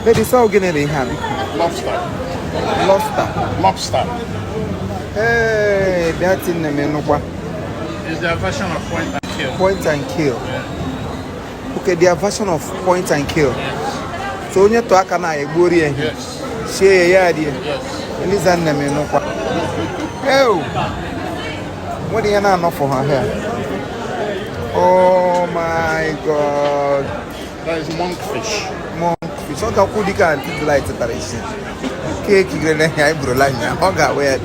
Lady, so getting in hand. Lobster. Lobster. Hey, that's in the menu. Is their version of point and kill. Point and kill. Yeah. Okay, their version of point and kill. Yes. So when you talk about a buri, Yes. share ya idea. Yes. And is an menu. Oh, what do you know for her hair? Oh my God. That is monkfish. Monkfish. What can you can do like the tradition? Cake, you can have eyebrow line. How got where?